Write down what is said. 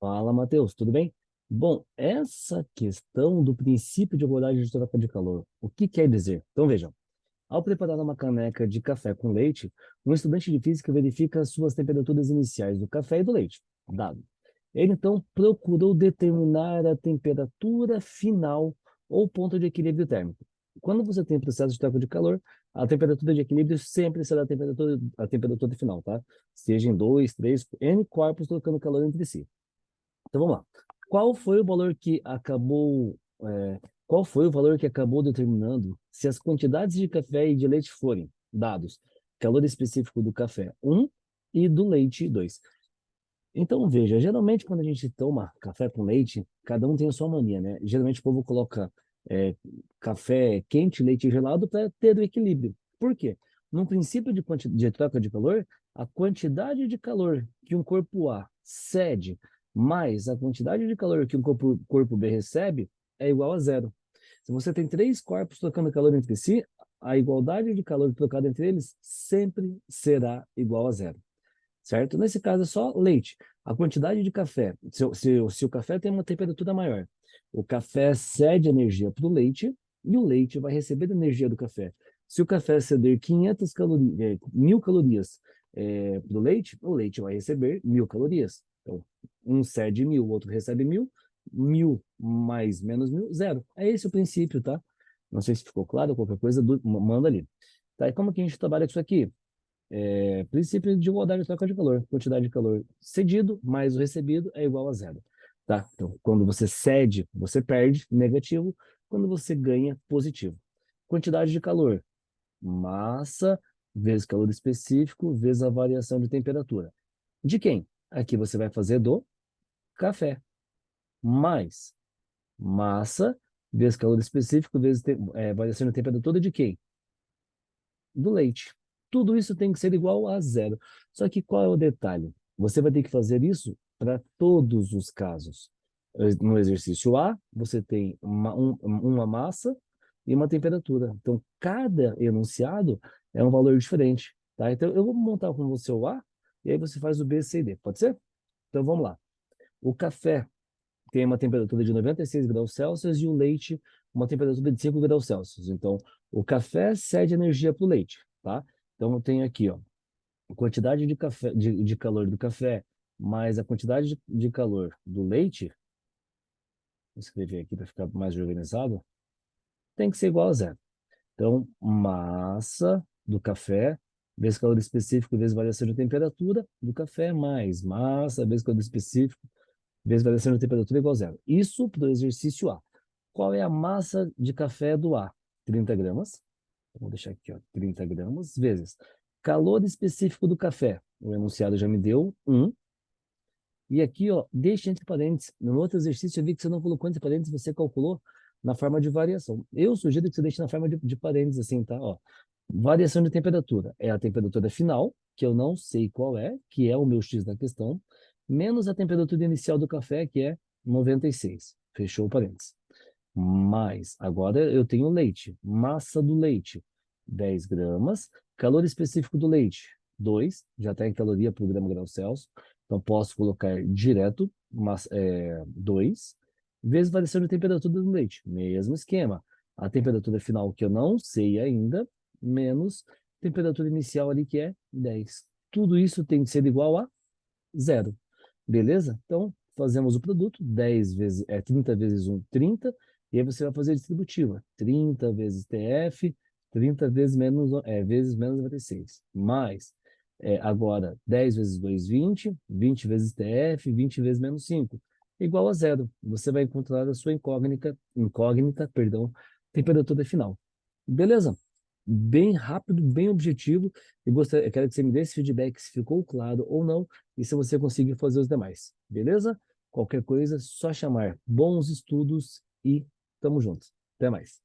Fala, Matheus, tudo bem? Bom, essa questão do princípio de igualdade de troca de calor, o que quer dizer? Então, vejam, ao preparar uma caneca de café com leite, um estudante de física verifica as suas temperaturas iniciais do café e do leite, dado. Ele, então, procurou determinar a temperatura final ou ponto de equilíbrio térmico. Quando você tem processo de troca de calor, a temperatura de equilíbrio sempre será a temperatura final, tá? Seja em dois, três, N corpos trocando calor entre si. Então vamos lá. Qual foi o valor que acabou, qual foi o valor que acabou determinando se as quantidades de café e de leite forem dados calor específico do café 1 e do leite 2? Então veja, geralmente quando a gente toma café com leite, cada um tem a sua mania, né? Geralmente o povo coloca é, café quente, leite gelado para ter o equilíbrio. Por quê? No princípio de troca de calor, a quantidade de calor que um corpo A cede mais a quantidade de calor que um corpo B recebe é igual a zero. Se você tem três corpos trocando calor entre si, a igualdade de calor trocada entre eles sempre será igual a zero, certo? Nesse caso é só leite. A quantidade de café, se o café tem uma temperatura maior, o café cede energia para o leite e o leite vai receber energia do café. Se o café ceder 500 calorias, 1000 calorias para o leite vai receber 1000 calorias. Então, um cede 1000, o outro recebe 1000, 1000 mais menos 1000, zero. É esse o princípio, tá? Não sei se ficou claro, qualquer coisa, manda ali. Tá, e como que a gente trabalha com isso aqui? Princípio de igualdade de troca de calor. Quantidade de calor cedido mais o recebido é igual a zero. Tá? Então, quando você cede, você perde, negativo. Quando você ganha, positivo. Quantidade de calor, massa vezes calor específico vezes a variação de temperatura. De quem? Aqui você vai fazer do café. Mais massa vezes calor específico vezes variação de temperatura de quem? Do leite. Tudo isso tem que ser igual a zero. Só que qual é o detalhe? Você vai ter que fazer isso para todos os casos. No exercício A, você tem uma massa e uma temperatura. Então, cada enunciado é um valor diferente. Tá? Então, eu vou montar com você o A, e aí você faz o B, C e D. Pode ser? Então, vamos lá. O café tem uma temperatura de 96 graus Celsius e o leite uma temperatura de 5 graus Celsius. Então, o café cede energia para o leite, tá? Então, eu tenho aqui, ó, a quantidade de café, de calor do café mais a quantidade de calor do leite, vou escrever aqui para ficar mais organizado, tem que ser igual a zero. Então, massa do café vezes calor específico vezes variação de temperatura do café mais massa vezes calor específico vezes variação de temperatura igual a zero. Isso para o exercício A. Qual é a massa de café do A? 30 gramas. Vou deixar aqui, ó, 30 gramas, vezes calor específico do café. O enunciado já me deu 1. E aqui, ó, deixa entre parênteses. No outro exercício, eu vi que você não colocou entre parênteses, você calculou na forma de variação. Eu sugiro que você deixe na forma de parênteses, assim, tá? Ó, variação de temperatura é a temperatura final, que eu não sei qual é, que é o meu X da questão, menos a temperatura inicial do café, que é 96. Fechou o parênteses. Mais, agora eu tenho leite, massa do leite, 10 gramas, calor específico do leite, 2, já está em caloria por grau Celsius, então posso colocar direto, mas, 2, vezes variação de temperatura do leite, mesmo esquema. A temperatura final que eu não sei ainda, menos temperatura inicial ali que é 10. Tudo isso tem que ser igual a zero. Beleza? Então, fazemos o produto, 10 vezes, 30 vezes 1, 30, e aí você vai fazer a distributiva, 30 vezes TF, 30 vezes menos 96, mais, agora, 10 vezes 2, 20, 20 vezes TF, 20 vezes menos 5, igual a zero. Você vai encontrar a sua perdão, temperatura final. Beleza? Bem rápido, bem objetivo, eu quero que você me dê esse feedback se ficou claro ou não, e se você conseguir fazer os demais, beleza? Qualquer coisa, só chamar. Bons estudos e tamo junto. Até mais.